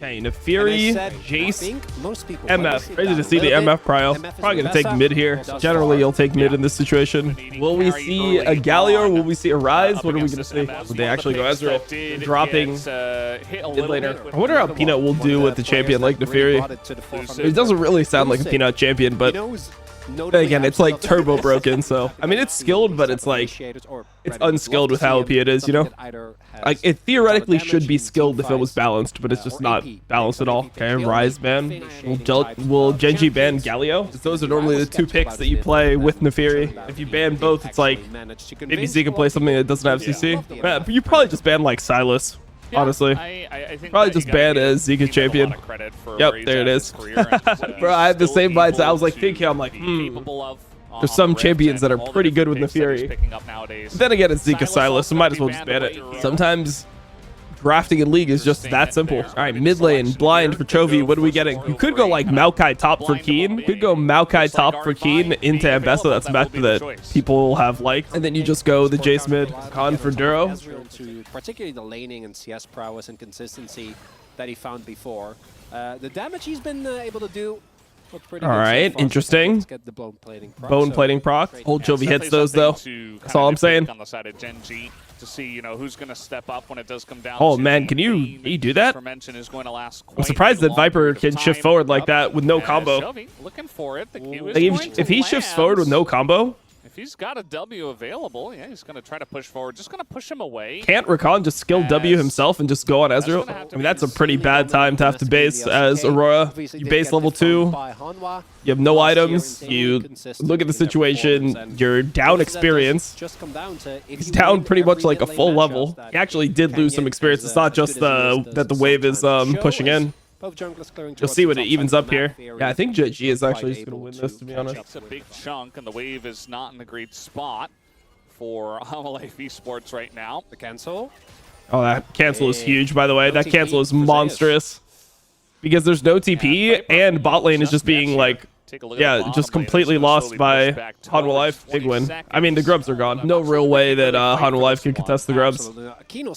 Okay, Nefiri, Jace, MF. Crazy to see the MF prio. Probably going to take mid here. Generally, you'll take mid in this situation. Will we see a Galio or will we see a Rise? What are we going to see? Would they actually go Ezreal? Dropping mid laner. I wonder how Peanut will do with the champion like Nefiri. It doesn't really sound like a Peanut champion, but again, it's like turbo broken, so I mean it's skilled, but it's like it's unskilled with how OP it is, you know? Like it theoretically should be skilled if it was balanced, but it's just not balanced at all. Okay, Rise ban. Will GenG ban Galio? Those are normally the two picks that you play with Nefiri. If you ban both, it's like maybe Z can play something that doesn't have CC. You probably just ban like Silas. Honestly, I think probably just ban as Zika champion. Yep, there it is. Bro, I had the same mindset. I was like thinking, I'm like, there's some champions that are pretty good with Nefiri. But then again, it's Zika Silas, so might as well just ban it. Sometimes drafting in League is just that simple. All right, mid lane, blind for Chovy. What are we getting? You could go like Maokai top for Keen. You could go Maokai top for Keen into Ambessa. That's a meta that people have liked. And then you just go the Jace mid, Khan for Duro. Particularly the laning and CS prowess and consistency that he found before. The damage he's been able to do. All right, interesting. Bone plating proc. Hold Chovy hits those though. That's all I'm saying. On the side of GenG to see, you know, who's going to step up when it does come down. Oh man, can you do that? I'm surprised that Viper can shift forward like that with no combo. Looking for it. If he shifts forward with no combo, if he's got a W available, yeah, he's going to try to push forward. Just going to push him away. Can't Rakan just skill W himself and just go on Ezreal? I mean, that's a pretty bad time to have to base as Aurora. You base level 2. You have no items. You look at the situation. You're down experience. He's down pretty much like a full level. He actually did lose some experience. It's not just that the wave is pushing in. You'll see when it evens up here. Yeah, I think GenG is actually just going to win this, to be honest. It's a big chunk, and the wave is not in a great spot for Life Esports right now. The cancel. Oh, that cancel is huge, by the way. That cancel is monstrous. Because there's no TP, and bot lane is just being like, yeah, just completely lost by Hanwha Life. Big win. I mean, the grubs are gone. No real way that Hanwha Life can contest the grubs.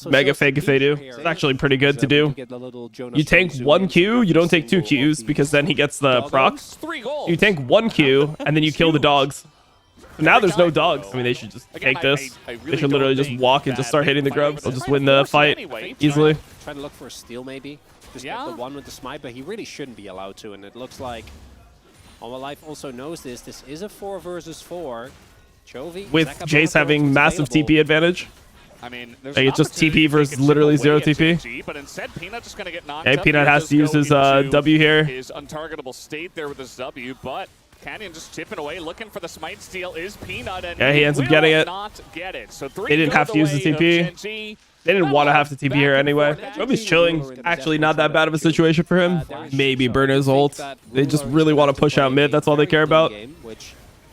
Mega fake if they do. It's actually pretty good to do. You tank 1 Q, you don't take 2 Qs, because then he gets the proc. You tank 1 Q, and then you kill the dogs. Now there's no dogs. I mean, they should just take this. They should literally just walk and just start hitting the grubs. They'll just win the fight easily. Trying to look for a steal, maybe. Just get the one with the smite, but he really shouldn't be allowed to, and it looks like Hanwha Life also knows this. This is a 4 versus 4. Chovy with Jace having massive TP advantage. I mean, like it's just TP versus literally 0 TP. But instead, Peanut just going to get knocked up. Peanut has to use his W here. His untargetable state there with his W, but Canyon just chipping away, looking for the smite steal is Peanut, and yeah, he ends up getting it. Not get it. So they didn't have to use the TP. They didn't want to have to TP here anyway. Chovy's chilling. Actually, not that bad of a situation for him. Maybe burn his ult. They just really want to push out mid. That's all they care about.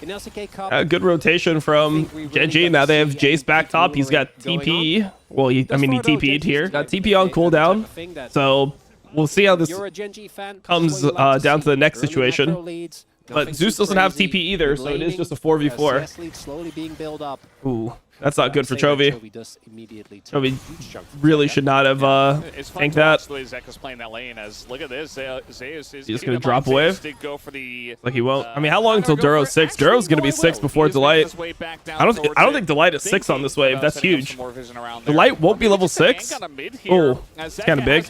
Good rotation from GenG. Now they have Jace back top. He's got TP. Well, he TP'd here. Got TP on cooldown. So we'll see how this comes down to the next situation. But Zeus doesn't have TP either, so it is just a 4v4. Ooh. That's not good for Chovy. Chovy really should not have tanked that. He's just going to drop a wave. Like he won't. I mean, how long until Duro's 6? Duro's going to be 6 before Delight. I don't think Delight is 6 on this wave. That's huge. Delight won't be level 6? Oh, it's kind of big.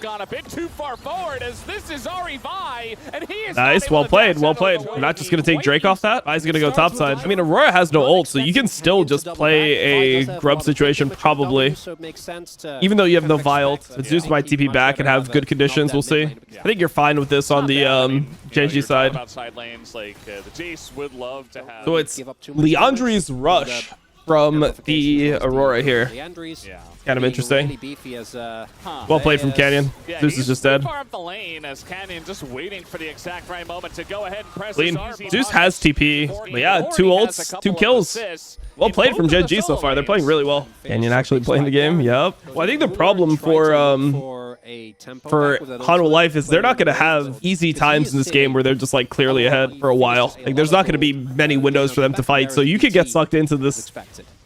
Nice. Well played. Well played. We're not just going to take Drake off that. I's going to go topside. I mean, Aurora has no ult, so you can still just play a grub situation probably, even though you have no vial. Zeus might TP back and have good conditions. We'll see. I think you're fine with this on the GenG side. So it's Leandri's rush from the Aurora here. Kind of interesting. Well played from Canyon. Zeus is just dead. Lean. Zeus has TP. But yeah, 2 ults, 2 kills. Well played from GenG so far. They're playing really well. Canyon actually playing the game. Yep. Well, I think the problem for Hanwha Life is they're not going to have easy times in this game where they're just like clearly ahead for a while. Like there's not going to be many windows for them to fight. So you could get sucked into this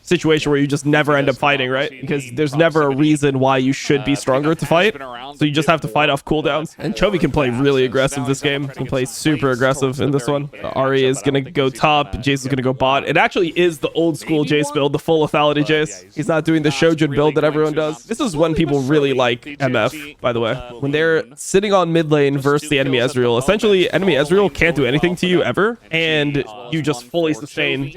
situation where you just never end up fighting, right? Because there's never a reason why you should be stronger to fight. So you just have to fight off cooldowns. And Chovy can play really aggressive this game. He can play super aggressive in this one. Ari is going to go top. Jace is going to go bot. It actually is the old school Jace build, the full lethality Jace. He's not doing the Shojin build that everyone does. This is when people really like MF, by the way. When they're sitting on mid lane versus the enemy Ezreal. Essentially, enemy Ezreal can't do anything to you ever. And you just fully sustain.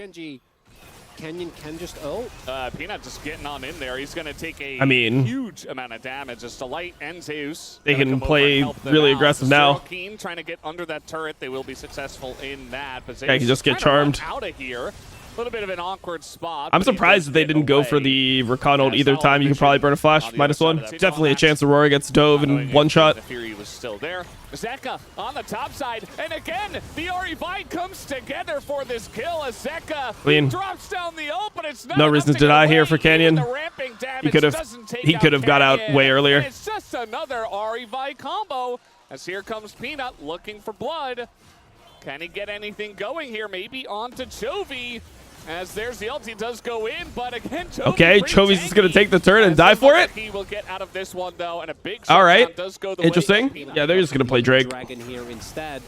Canyon can just ult. Peanut just getting on in there. He's going to take a huge amount of damage. As Delight and Zeus. They can play really aggressive now. Keen trying to get under that turret. They will be successful in that. But Zeus can just get charmed. Out of here. A little bit of an awkward spot. I'm surprised that they didn't go for the Rakan ult either time. You can probably burn a flash. -1. Definitely a chance Aurora gets dove in one shot. The Fury was still there. Zeka on the top side. And again, the Ori Vine comes together for this kill as Zeka drops down the ult, but it's not no reason to die here for Canyon. He could have got out way earlier. And it's just another Ori Vine combo. As here comes Peanut looking for blood. Can he get anything going here? Maybe onto Chovy. As there's the ulti does go in, but again, Chovy's just gonna take the turn and die for it. He will get out of this one though, and a big all right, does go the interesting. Yeah, they're just gonna play Drake. Here instead.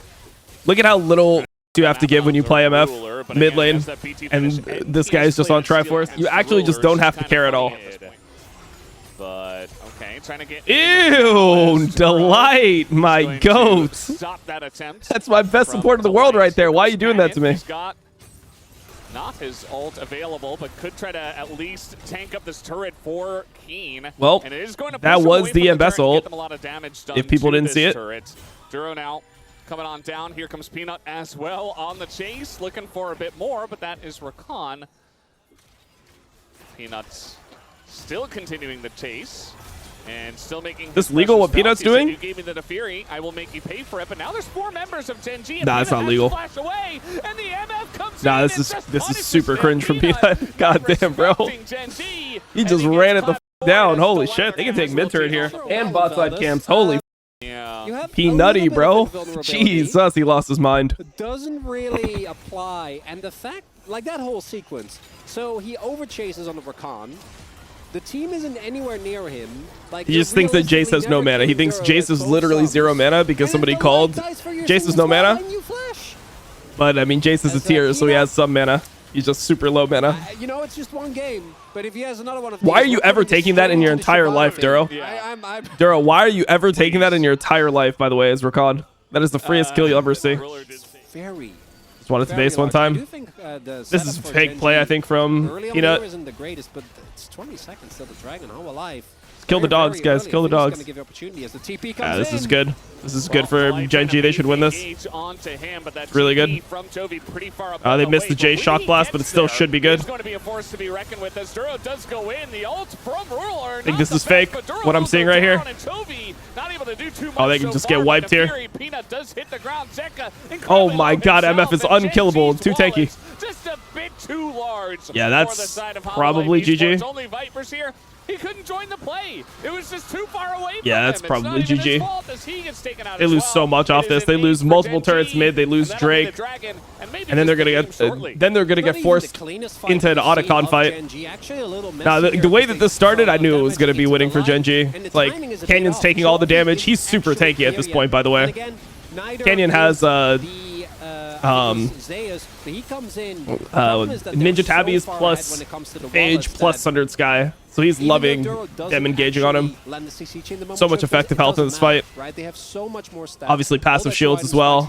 Look at how little you have to give when you play MF mid lane, and this guy is just on Triforce. You actually just don't have to care at all. But okay, trying to get. Ew, Delight, my goat. Stop that attempt. That's my best support in the world right there. Why are you doing that to me? Not his ult available, but could try to at least tank up this turret for Keen. Well, and it is going to that was the best ult. If people didn't see it. Duro now coming on down. Here comes Peanut as well on the chase, looking for a bit more, but that is Rakan. Peanut's still continuing the chase. And still making this legal what Peanut's doing? You gave me the Fury, I will make you pay for it. But now there's 4 members of GenG. Nah, it's not legal. Away, and the MF comes nah, this is super cringe from Peanut. God damn, bro. He just ran it the down. Holy shit, they can take mid turret here and bot side camps. Holy Peanutty, bro. Jesus, he lost his mind. Doesn't really apply, and the fact, like that whole sequence. So he overchases on the Rakan. The team isn't anywhere near him. Like, he just thinks that Jace has no mana. He thinks Jace is literally 0 mana because somebody called Jace is no mana. But I mean, Jace is a tier, so he has some mana. He's just super low mana. You know, it's just one game. But if he has another one of why are you ever taking that in your entire life, Duro? Duro, why are you ever taking that in your entire life, by the way, as Rakan? That is the freest kill you'll ever see. Very. Just wanted to base one time. This is fake play, I think, from Peanut. Isn't the greatest, but it's 20 seconds till the Dragon Home alive. Kill the dogs, guys. Kill the dogs. Yeah, this is good. This is good for GenG. They should win this. Really good. They missed the J shock blast, but it still should be good. I think this is fake, what I'm seeing right here. Oh, they can just get wiped here. Oh my god, MF is unkillable. Too tanky. Yeah, that's probably GG. He couldn't join the play. It was just too far away from yeah, that's him. probably GG. They lose so much off this. They lose multiple turrets mid. They lose Drake, and then they're gonna get forced into an Otacon fight. Now, the way that this started, I knew it was gonna be winning for GenG. Like Canyon's taking all the damage. He's super tanky at this point, by the way. Canyon has Ninja Tabbies plus Phage plus Sundered Sky. So he's loving them engaging on him. So much effective health in this fight. Obviously passive shields as well.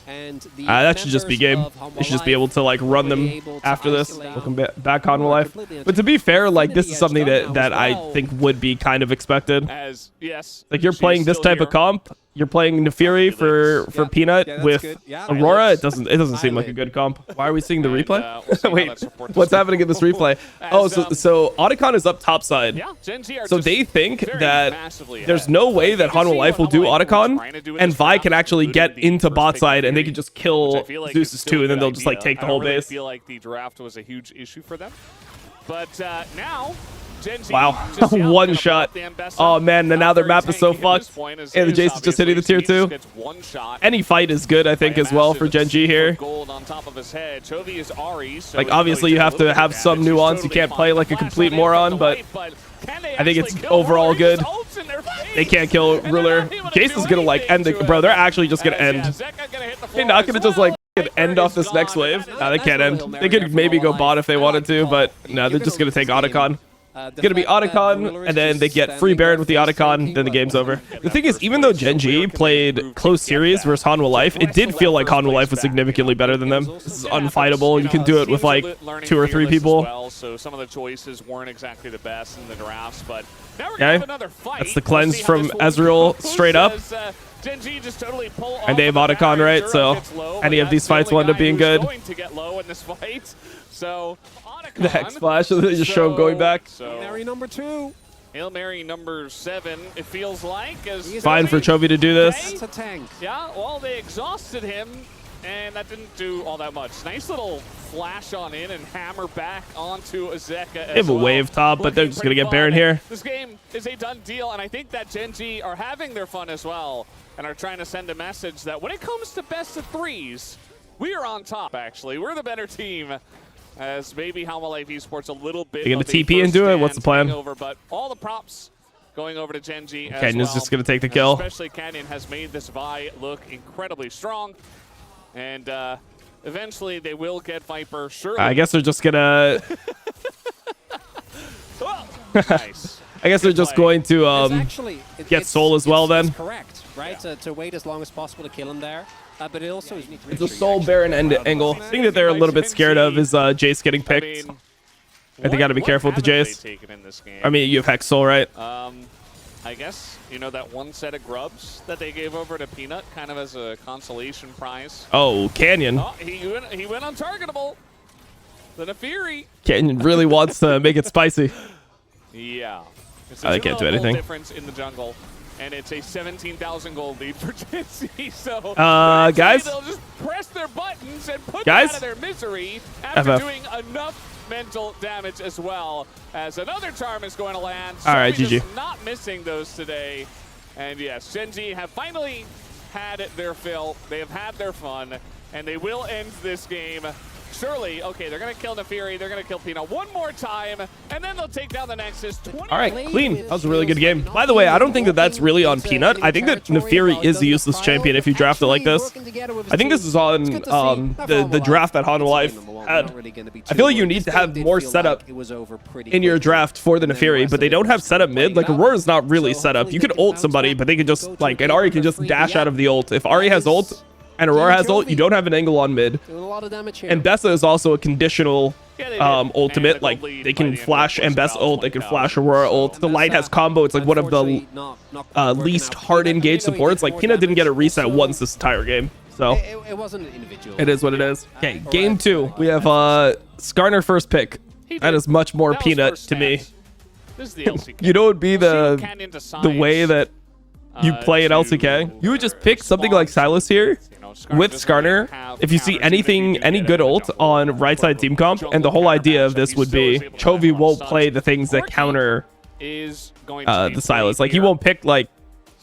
That should just be game. They should just be able to like run them after this. Welcome back on life. But to be fair, like this is something that I think would be kind of expected. Like you're playing this type of comp. You're playing Nefiri for Peanut with Aurora. It doesn't seem like a good comp. Why are we seeing the replay? Wait, what's happening in this replay? Oh, so Otacon is up top side. So they think that there's no way that Hanwha Life will do Otacon, and Vi can actually get into bot side, and they can just kill Zeus's too, and then they'll just like take the whole base. I feel like the draft was a huge issue for them, but now Wow, one shot. Oh man, and now their map is so fucked. And the Jace is just hitting the tier 2. Any fight is good, I think, as well for GenG here. Like, obviously, you have to have some nuance. You can't play like a complete moron, but I think it's overall good. They can't kill Ruler. Jace is gonna like end the... Bro, they're actually just gonna end. They're not gonna just like end off this next wave. No, they can't end. They could maybe go bot if they wanted to, but no, they're just gonna take Otacon. It's gonna be Otacon, and then they get free Baron with the Otacon, then the game's over. The thing is, even though GenG played close series versus Hanwha Life, it did feel like Hanwha Life was significantly better than them. This is unfightable. You can do it with like 2 or 3 people. So some of the choices weren't exactly the best in the drafts, but now we're Okay, gonna have another fight. that's the cleanse from Ezreal straight up. And they have Otacon, right? So any of these fights will end up being good. The Hex Splash, so they just show him going back. Hail Mary number 2. Hail Mary number 7, it feels like. Fine for Chovy to do this. That's a tank. Yeah, well, they exhausted him, and that didn't do all that much. Nice little flash on in and hammer back onto Azeka. They have a wave top, but they're just going to get Baron here. This game is a done deal, and I think that GenG are having their fun as well and are trying to send a message that when it comes to best of 3s, we are on top, actually. We're the better team. As maybe Hanwha Life Esports a little bit. They're going to TP into it? What's the plan? But all the props going over to GenG as Canyon's well. just going to take the kill. Especially Canyon has made this Vi look incredibly strong. And eventually they will get Viper, surely. I guess they're just going to... Nice. I guess they're just going to get Soul as well then. Correct, right? Yeah. To wait as long as possible to kill him there. But it also is It's a Soul Baron angle. The thing that they're a little bit scared of is Jace getting picked. I think they got to be careful with the Jace. I mean, you have Hex Soul, right? I guess, you know, that one set of grubs that they gave over to Peanut kind of as a consolation prize. Oh, Canyon. Oh, he went untargetable. The Nefiri. Canyon really wants to make it spicy. Yeah. I can't do anything. Difference in the jungle. And it's a 17,000 gold lead for GenG. So, guys, they'll just press their buttons and put them out of their misery after doing enough mental damage as well. As another charm is going to land. All right, GG. Not missing those today. And yes, GenG have finally had their fill. They have had their fun, and they will end this game. Surely, okay, they're going to kill Nefiri, they're going to kill Peanut one more time, and then they'll take down the Nexus. All right, clean. That was a really good game. By the way, I don't think that that's really on Peanut. I think that Nefiri is a useless champion if you draft it like this. I think this is on the draft that Hanwha Life had. I feel like you need to have more setup in your draft for the Nefiri, but they don't have setup mid. Like, Aurora's not really set up. You could ult somebody, but they can just, like, and Ahri can just dash out of the ult. If Ahri has ult, and Aurora has ult, you don't have an angle on mid. And Bessa is also a conditional ultimate. Like, they can flash Bessa ult, they can flash Aurora ult. The Light has combo. It's like one of the least hard engaged supports. Like, Peanut didn't get a reset once this entire game. So it wasn't an individual. It is what it is. Okay, game 2. We have Skarner first pick. That is much more Peanut to me. This is the LCK. You know what would be the way that you play in LCK? You would just pick something like Silas here with Skarner. If you see any good ult on right side team comp, and the whole idea of this would be Chovy won't play the things that counter the Silas. Like, he won't pick like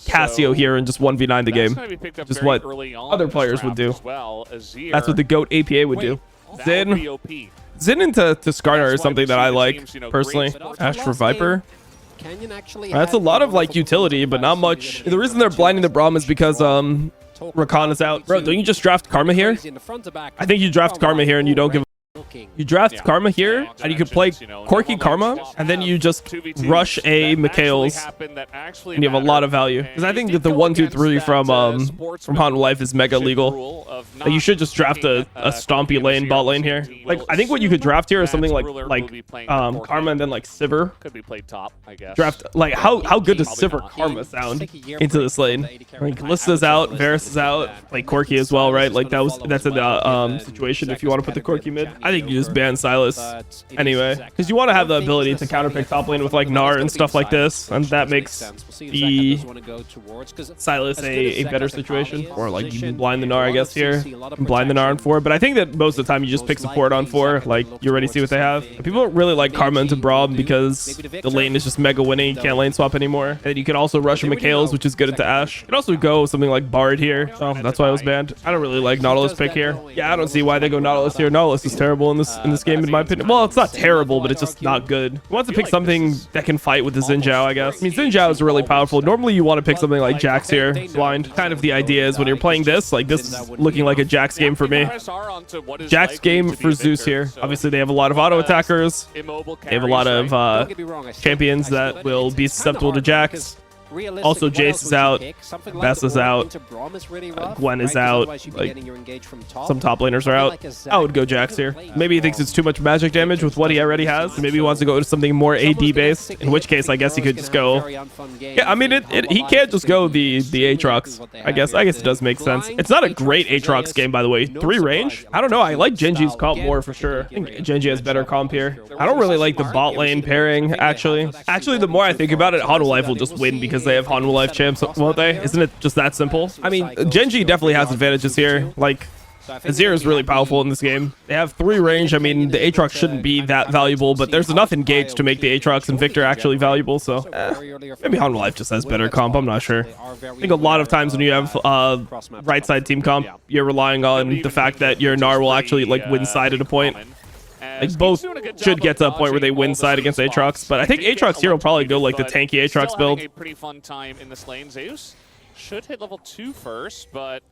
Cassio here and just 1v9 the game. Just what other players would do. That's what the GOAT APA would do. Zin into Skarner is something that I like personally. Ash for Viper. That's a lot of like utility, but not much. The reason they're blinding the Braum is because Rakan is out. Bro, don't you just draft Karma here? I think you draft Karma here and you don't give a... You draft Karma here, and you can play Corki Karma, and then you just rush a Mikhail's, and you have a lot of value. Because I think that the 1-2-3 from Hanwha Life is mega legal. Like, you should just draft a stompy lane, bot lane here. Like, I think what you could draft here is something like Karma and then like Sivir. Could be played top, I guess. Draft, like, how good does Sivir Karma sound into this lane? Like, Kallista's out, Varus is out, like Corki as well, right? Like, that's in the situation if you want to put the Corki mid. I think you just ban Silas anyway, because you want to have the ability to counterpick top lane with like Gnar and stuff like this, and that makes the Silas a better situation. Or like you can blind the Gnar, I guess, here. You can blind the Gnar on 4, but I think that most of the time you just pick support on 4, like you already see what they have. And people don't really like Karma into Braum because the lane is just mega winning, you can't lane swap anymore. And you can also rush Mikhails, which is good into Ashe. You can also go something like Bard here, so that's why it was banned. I don't really like Nautilus pick here. Yeah, I don't see why they go Nautilus here. Nautilus is terrible in this game, in my opinion. Well, it's not terrible, but it's just not good. You want to pick something that can fight with the Xin Zhao, I guess. I mean, Xin Zhao is really powerful. Normally, you want to pick something like Jax here, blind. Kind of the idea is when you're playing this, like this is looking like a Jax game for me. Jax game for Zeus here. Obviously, they have a lot of auto attackers. They have a lot of champions that will be susceptible to Jax. Also, Jace is out, Bess is out, Gwen is out, like, some top laners are out. I would go Jax here. Maybe he thinks it's too much magic damage with what he already has. Maybe he wants to go to something more AD based, in which case I guess he could just go... Yeah, I mean, he can't just go the Aatrox. I guess it does make sense. It's not a great Aatrox game, by the way. 3 range? I don't know, I like GenG's comp more for sure. I think GenG has better comp here. I don't really like the bot lane pairing, actually. Actually, the more I think about it, Hanwha Life will just win because they have Hanwha Life champs, won't they? Isn't it just that simple? I mean, GenG definitely has advantages here. Like, Azir is really powerful in this game. They have 3 range. I mean, the Aatrox shouldn't be that valuable, but there's enough engaged to make the Aatrox and Victor actually valuable, so maybe Hanwha Life just has better comp. I'm not sure. I think a lot of times when you have right side team comp, you're relying on the fact that your Gnar will actually like win side at a point. Like, both should get to a point where they win side against Aatrox, but I think Aatrox here will probably go like the tanky Aatrox build. A pretty fun time in this lane. Zeus should hit level 2 first, but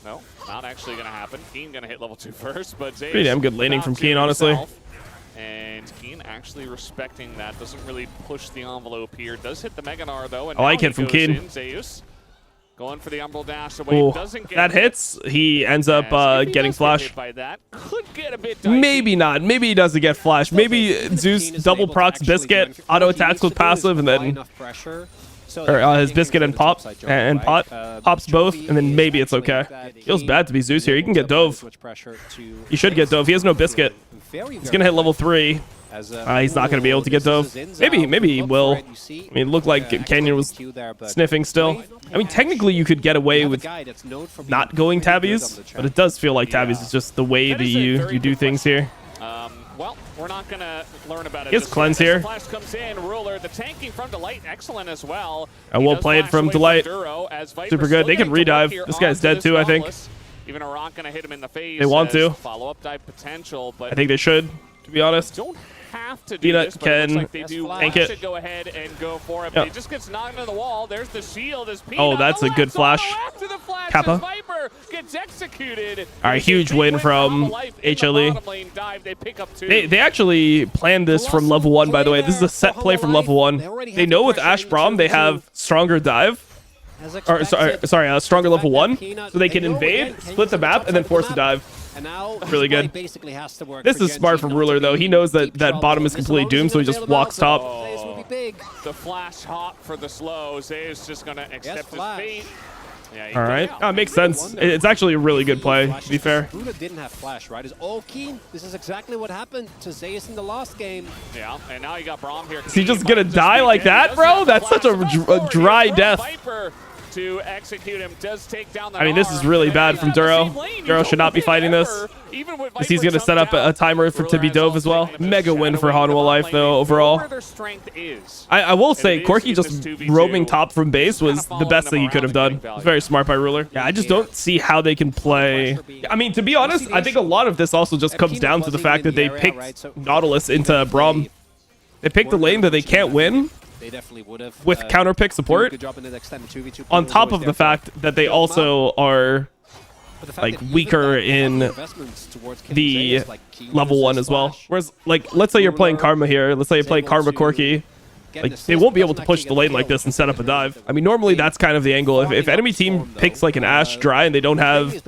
no, not actually going to happen. Keen going to hit level 2 first, but Zeus, pretty damn good laning from Keen, honestly. And Keen actually respecting that, doesn't really push the envelope here. Does hit the Mega Gnar though, and I like it from Keen. Zeus going for the Umbral Dash away. Ooh, doesn't get that hits. He ends up getting flash. Could get a bit maybe not. Maybe he doesn't get flash. Maybe Zeus double procs Biscuit, auto attacks with passive, and then his Biscuit and pop and pot pops both, and then maybe it's okay. Feels bad to be Zeus here. He can get Dove. He should get Dove. He has no Biscuit. He's gonna hit level 3. He's not going to be able to get Dove. Maybe he will. I mean, it looked like Canyon was sniffing still. I mean, technically you could get away with not going Tabbies, but it does feel like Tabbies is just the way that you do things here. Well, we're not going to learn about it. He has Cleanse here. Flash comes in, Ruler, the tanking from Delight, excellent as well. And we'll play it from Delight. Super good. They can redive. This guy's dead too, I think. Even Arak going to hit him in the face. They want to. Follow-up dive potential, but I think they should, to be honest. Don't have to do Peanut this, but can it looks like they do tank it. Should go ahead and go for it. Yep. But he just gets knocked into the wall. There's the shield. As Peanut, oh, that's a good flash. Kappa. Viper gets executed. All right, huge win from HLE. They actually planned this from level 1, by the way. This is a set play from level 1. They know with Ashe Braum they have stronger dive. Or sorry, stronger level 1, so they can invade, split the map, and then force a dive. Really good. This is smart from Ruler, though. He knows that bottom is completely doomed, so he just walks top. The flash hop for the slow. Zay's just going to accept his fate. Yeah, all right. Makes sense. It's actually a really good play, to be fair. Buddha didn't have flash, right? Keen. This is exactly what happened to Zeus in the last game. Yeah, and now you got Braum here. Is he just going to die like that, bro? That's such a dry death. To execute him, does take down the I mean, this is really bad from Duro. Duro should not be fighting this. Because he's going to set up a timer to be Dove as well. Mega win for Hanwha Life, though, overall. I will say, Corki just roaming top from base was the best thing he could have done. It was very smart by Ruler. Yeah, I just don't see how they can play. I mean, to be honest, I think a lot of this also just comes down to the fact that they picked Nautilus into Braum. They picked a lane that they can't win. They definitely would have with counter pick support, on top of the fact that they also are like weaker in the level 1 as well. Whereas, like, let's say you're playing Karma here, let's say you play Karma Corki, like, they won't be able to push the lane like this and set up a dive. I mean, normally that's kind of the angle. If enemy team picks like an Ashe dry and they don't have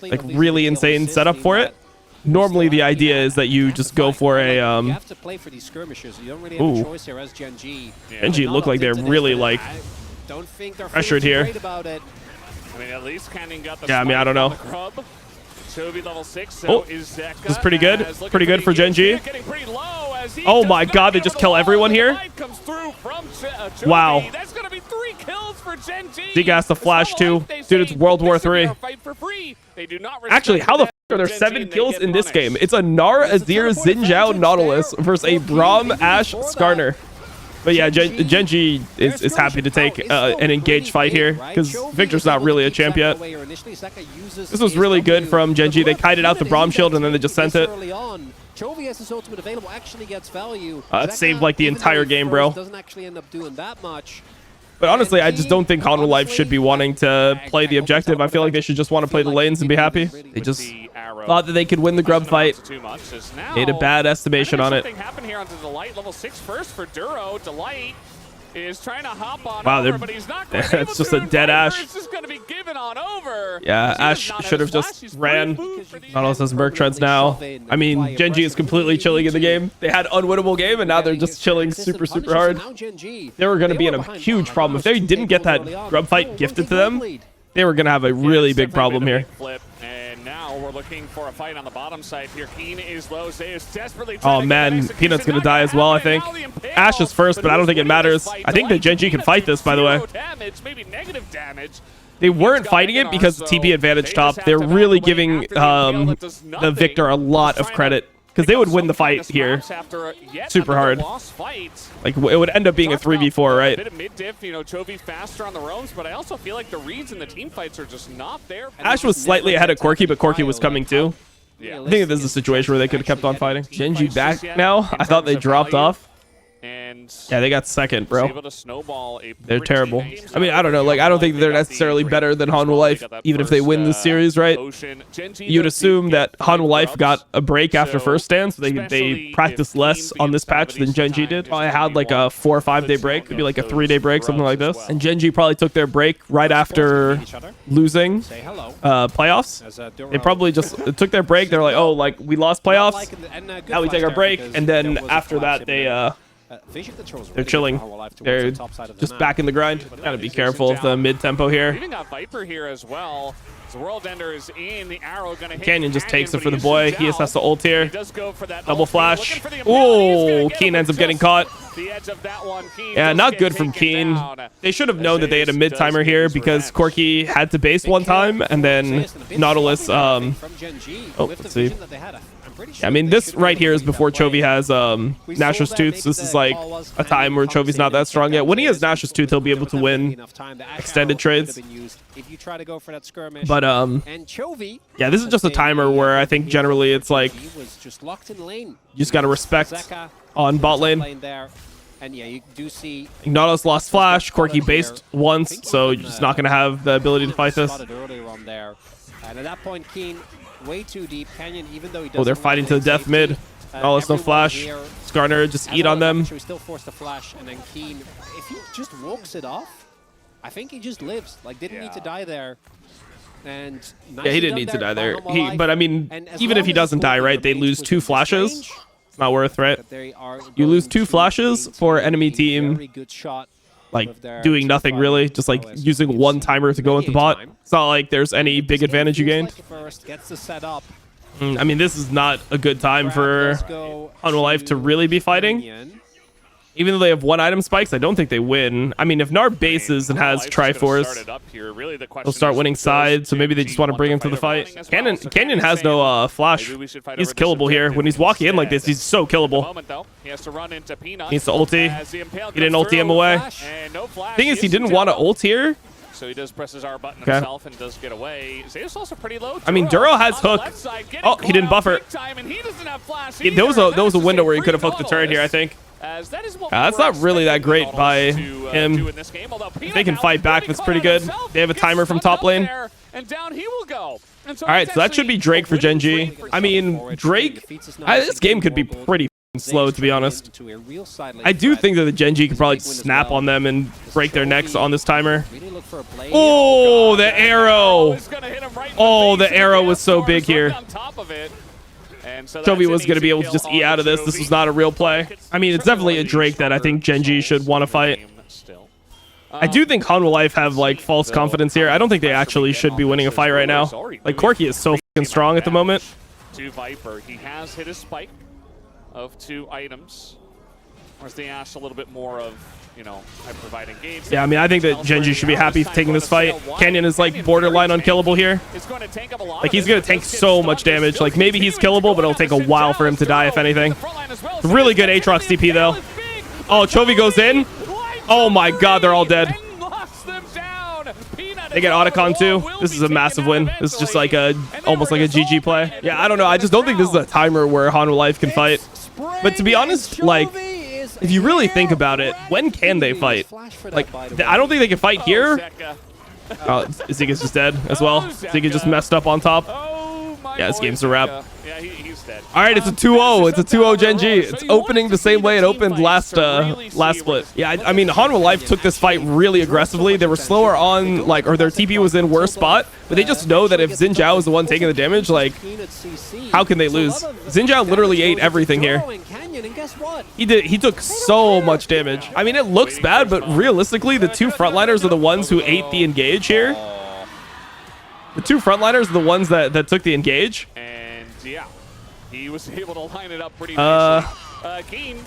like really insane setup for it, normally the idea is that you just go for a you have to play for these skirmishes. You don't really have a choice here as GenG. GenG look like they're really like pressured here. I mean, at least Canyon got the I mean, I don't know. Chovy level 6. So Oh, is Zeka, this is pretty good. Pretty good for GenG. Oh Oh my god, they just kill everyone here. Wow. That's gonna be 3 kills for GenG. Zeka has to flash too. Dude, it's World War III. Actually, how the f are there 7 kills in this game? It's a Gnar, Azir, Xin Zhao, Nautilus versus a Braum, Ashe, Skarner. But yeah, GenG is happy to take an engaged fight here because Victor's not really a champ yet. This was really good from GenG. They kited out the Braum shield and then they just sent it. It saved like the entire game, bro. But honestly, I just don't think HLE should be wanting to play the objective. I feel like they should just want to play the lanes and be happy. They just thought that they could win the grub fight. Made a bad estimation on it. Level 6 first for Duro. Delight is trying to hop on wow, but he's not that's just a dead Ashe. It's just going to be given on over. Yeah, Ashe should have just ran. Nautilus has Merc Treads now. I mean, GenG is completely chilling in the game. They had unwinnable game, and now they're just chilling super hard. They were going to be in a huge problem. If they didn't get that grub fight gifted to them, they were going to have a really big problem here. And now we're looking for a fight on the bottom side here. Keen is low. Zay is desperately oh man, Peanut's gonna die as well, I think. Ashe is first, but I don't think it matters. I think that GenG can fight this, by the way. They weren't fighting it because the TP advantage top. They're really giving the Victor a lot of credit because they would win the fight here super hard. Like, it would end up being a 3v4, right? A bit of mid-diff, you know, Chovy faster on the roams, but I also feel like the reads in the team fights are just not there. Ashe was slightly ahead of Corki, but Corki was coming too. Yeah. I think this is a situation where they could have kept on fighting. GenG back now. I thought they dropped off. Yeah, they got second, bro. They're terrible. I mean, I don't know. Like, I don't think they're necessarily better than HLE, even if they win this series, right? You'd assume that HLE got a break after first stand, so they practiced less on this patch than GenG did. I had like a 4 or 5 day break, maybe like a 3 day break, something like this. And GenG probably took their break right after losing playoffs. They probably just took their break. They're like, oh, like, we lost playoffs. Now we take our break, and then after that, they're chilling. They're just back in the grind. Gotta be careful of the mid-tempo here. Even got Viper here as well. The World Ender is in. The arrow gonna hit Canyon just takes it for the boy. He just has to ult here. Double flash. Ooh, Keen ends up getting caught. Yeah, not good from Keen. They should have known that they had a mid-timer here because Corki had to base one time, and then Nautilus, oh, let's see. Yeah, I mean, this right here is before Chovy has Nashor's Tooth. So this is like a time where Chovy's not that strong yet. When he has Nashor's Tooth, he'll be able to win extended trades. But yeah, this is just a timer where I think generally it's like you just gotta respect on bot lane. And yeah, you do see Nautilus lost flash. Corki based once, so you're just not gonna have the ability to fight this. And at that point, Keen way too deep. Canyon, even though he oh, they're fighting to the death mid. Nautilus no flash. Skarner just eat on them. We still forced the flash, and then Keen, if he just walks it off, I think he just lives. Like, didn't need to die there. And yeah, he didn't need to die there. But I mean, even if he doesn't die, right? They lose 2 flashes. It's not worth, right? You lose 2 flashes for enemy team, like doing nothing really, just like using 1 timer to go into bot. It's not like there's any big advantage you gained. I mean, this is not a good time for HLE to really be fighting. Even though they have 1 item spikes, I don't think they win. I mean, if Gnar bases and has Triforce, they'll start winning sides, so maybe they just want to bring him to the fight. Canyon has no flash. He's killable here. When he's walking in like this, he's so killable. He needs to ulti. He didn't ulti him away. Thing is, he didn't want to ult here. So he does press his R button himself and does get away. Zay's also pretty low. I mean, Duro has hook. Oh, he didn't buffer. There was a window where he could have hooked the turret here, I think. That's not really that great by him. If they can fight back, that's pretty good. They have a timer from top lane. All right, so that should be Drake for GenG. I mean, Drake, this game could be pretty slow, to be honest. I do think that the GenG could probably snap on them and break their necks on this timer. Oh, the arrow. Oh, the arrow was so big here. Chovy was going to be able to just eat out of this. This was not a real play. I mean, it's definitely a Drake that I think GenG should want to fight. I do think HLE have like false confidence here. I don't think they actually should be winning a fight right now. Like, Corki is so strong at the moment. To Viper, he has hit his spike of 2 items. Whereas the Ashe a little bit more of, you know, providing engagement. Yeah, I mean, I think that GenG should be happy taking this fight. Canyon is like borderline unkillable here. Like, he's gonna tank so much damage. Like, maybe he's killable, but it'll take a while for him to die, if anything. Really good Aatrox TP though. Oh, Chovy goes in. Oh my god, they're all dead. They get Otacon too. This is a massive win. This is just like almost like a GG play. Yeah, I don't know. I just don't think this is a timer where Hanwha can fight. But to be honest, like, if you really think about it, when can they fight? Like, I don't think they can fight here. Zeke is just dead as well. Zeke is just messed up on top. Yeah, this game's a wrap. Yeah, he's dead. All right, it's a 2-0. It's a 2-0 GenG. It's opening the same way it opened last split. Yeah, I mean, Hanwha took this fight really aggressively. They were slower on, like, or their TP was in worse spot, but they just know that if Xin Zhao is the one taking the damage, like, how can they lose? Xin Zhao literally ate everything here. He took so much damage. I mean, it looks bad, but realistically, the 2 frontliners are the ones who ate the engage here. The 2 frontliners are the ones that took the engage. And yeah, he was able to line it up pretty nicely. Keen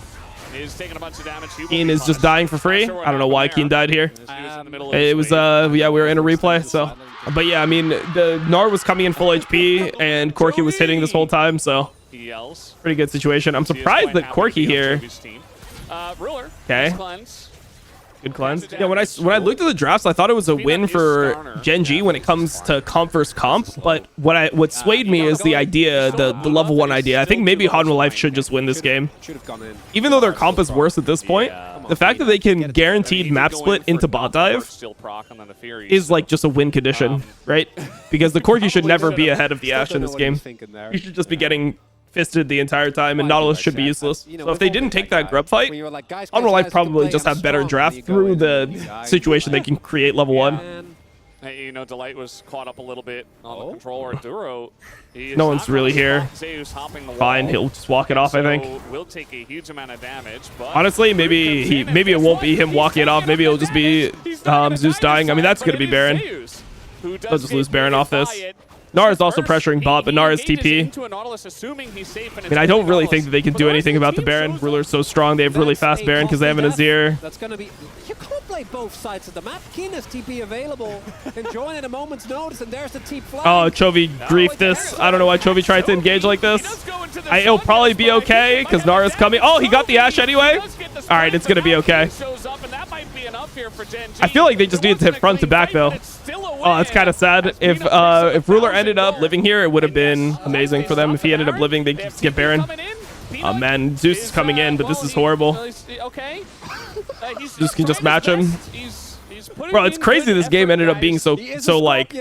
is taking a bunch of damage. Keen is just dying for free. I don't know why Keen died here. It was, yeah, we were in a replay, so. But yeah, I mean, the Gnar was coming in full HP, and Corki was hitting this whole time, so. Pretty good situation. I'm surprised that Corki here. Okay. Good cleanse. Yeah, when I looked at the drafts, I thought it was a win for GenG when it comes to comp versus comp. But what swayed me is the idea, the level 1 idea. I think maybe Hanwha should just win this game. Even though their comp is worse at this point, the fact that they can guaranteed map split into bot dive is like just a win condition, right? Because the Corki should never be ahead of the Ashe in this game. You should just be getting fisted the entire time, and Nautilus should be useless. So if they didn't take that grub fight, Hanwha probably just have better draft through the situation they can create level 1. Hey, you know, Delight was caught up a little bit on the controller. Duro, no one's really here. Fine, he'll just walk it off, I think. Will take a huge amount of damage, but honestly, maybe it won't be him walking it off. Maybe it'll just be Zeus dying. I mean, that's gonna be Baron. They'll just lose Baron off this. Gnar is also pressuring bot, but Gnar is TP. I mean, I don't really think that they can do anything about the Baron. Ruler's so strong. They have really fast Baron because they have an Azir. That's gonna be. You can't play both sides of the map. Keen has TP available. Can join at a moment's notice, and there's the TP flag. Oh, Chovy griefed this. I don't know why Chovy tried to engage like this. It'll probably be okay because Gnar is coming. Oh, he got the Ashe anyway. All right, it's gonna be okay. I feel like they just need to hit front to back though. Oh, that's kind of sad. If Ruler ended up living here, it would have been amazing for them. If he ended up living, they'd just get Baron. Oh man, Zeus is coming in, but this is horrible. Zeus can just match him. Bro, it's crazy this game ended up being so like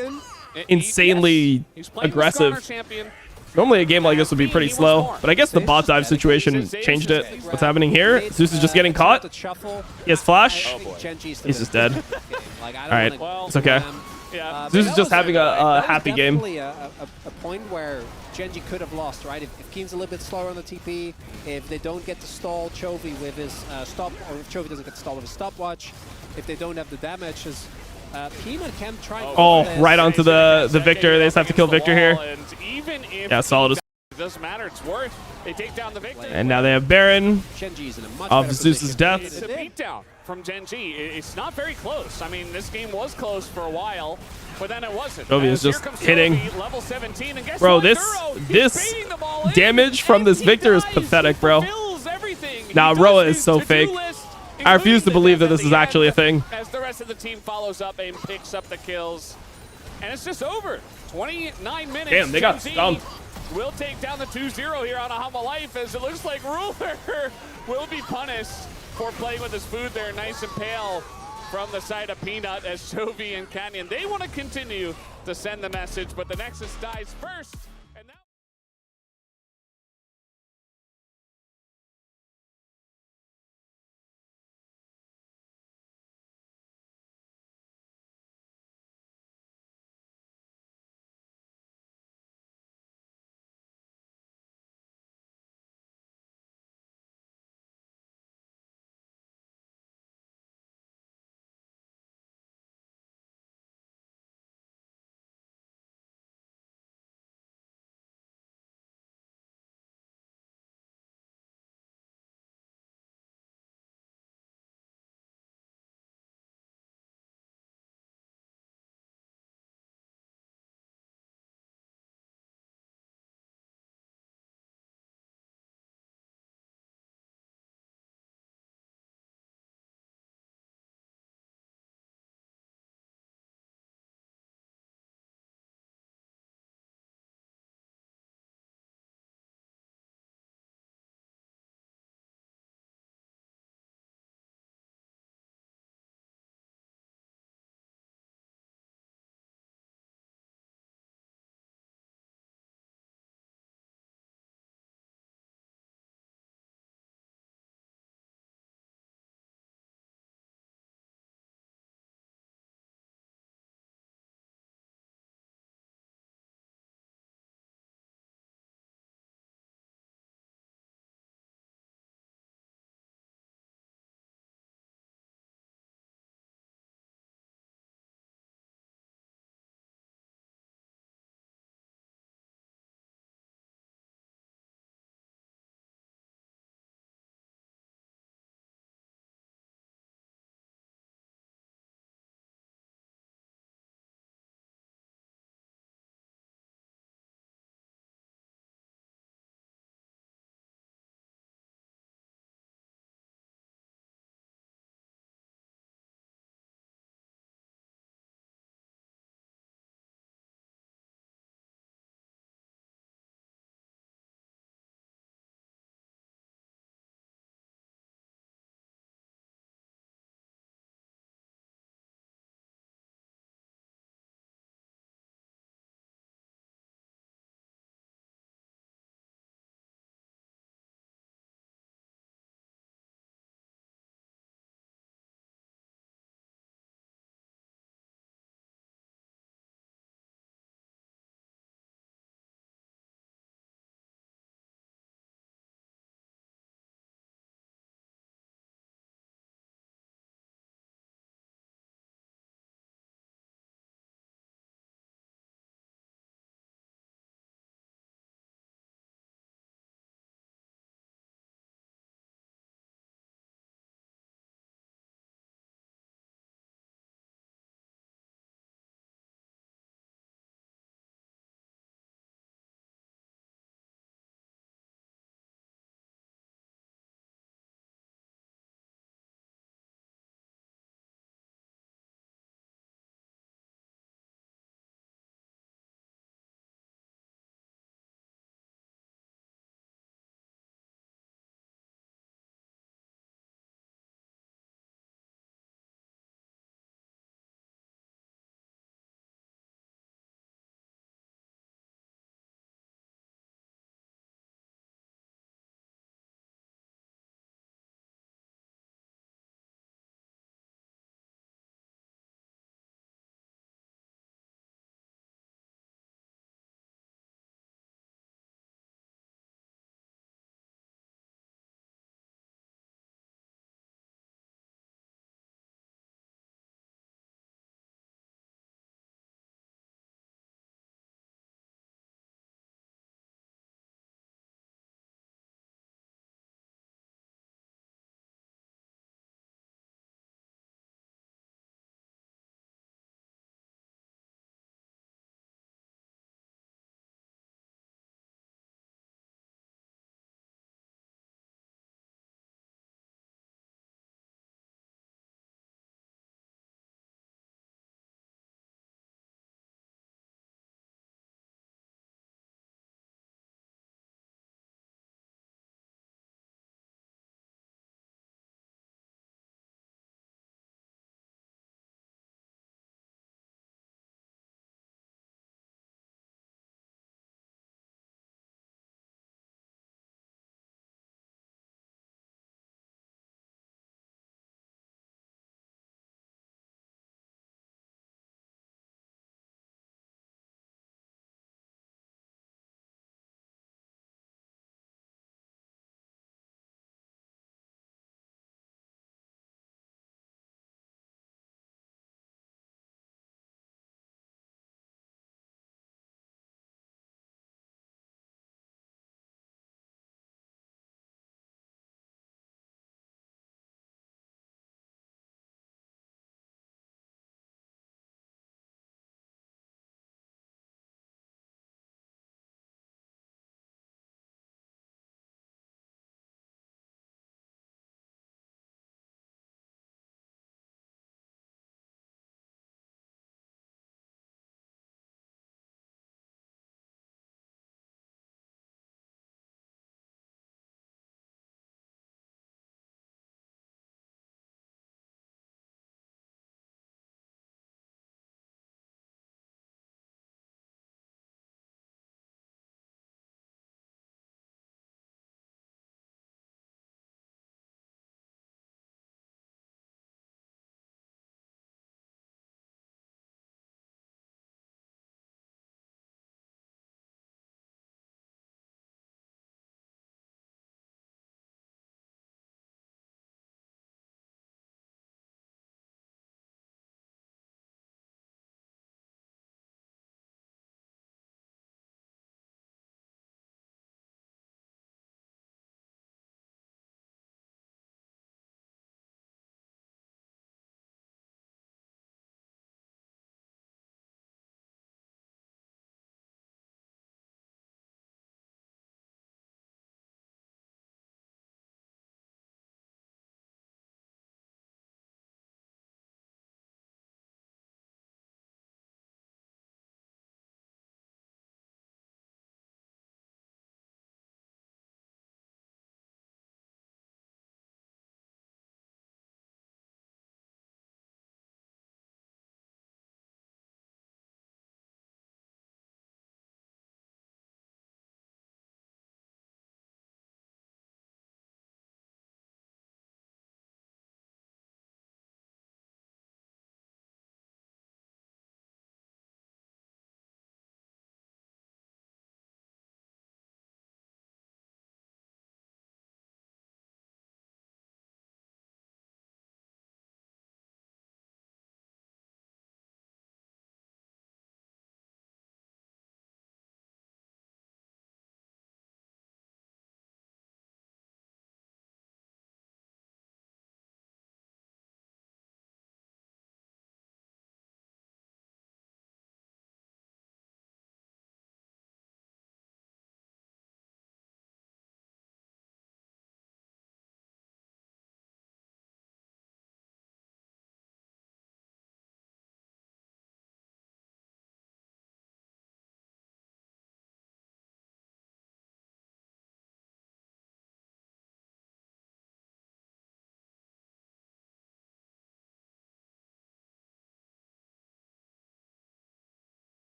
insanely aggressive. Normally a game like this would be pretty slow, but I guess the bot dive situation changed it. What's happening here? Zeus is just getting caught. He has flash. He's just dead. All right, it's okay. Zeus is just having a happy game. A point where GenG could have lost, right? If Keen's a little bit slower on the TP, if they don't get to stall Chovy with his stop, or if Chovy doesn't get to stall with his stopwatch, if they don't have the damage, Peanut can try. Oh, right onto the Victor. They just have to kill Victor here. Yeah, solid. It doesn't matter. It's worth. They take down the Victor. And now they have Baron of Zeus's death. It's a beatdown from GenG. It's not very close. I mean, this game was close for a while, but then it wasn't. Chovy is just hitting. Level 17, and bro, this damage from this Victor is pathetic, bro. Now Roa is so fake. I refuse to believe that this is actually a thing. As the rest of the team follows up and picks up the kills, and it's just over. 29 minutes. Damn, they got stumped. Will take down the 2-0 here on a Hanwha, as it looks like Ruler will be punished for playing with his food there, nice and pale from the side of Peanut, as Chovy and Canyon, they want to continue to send the message, but the Nexus dies first.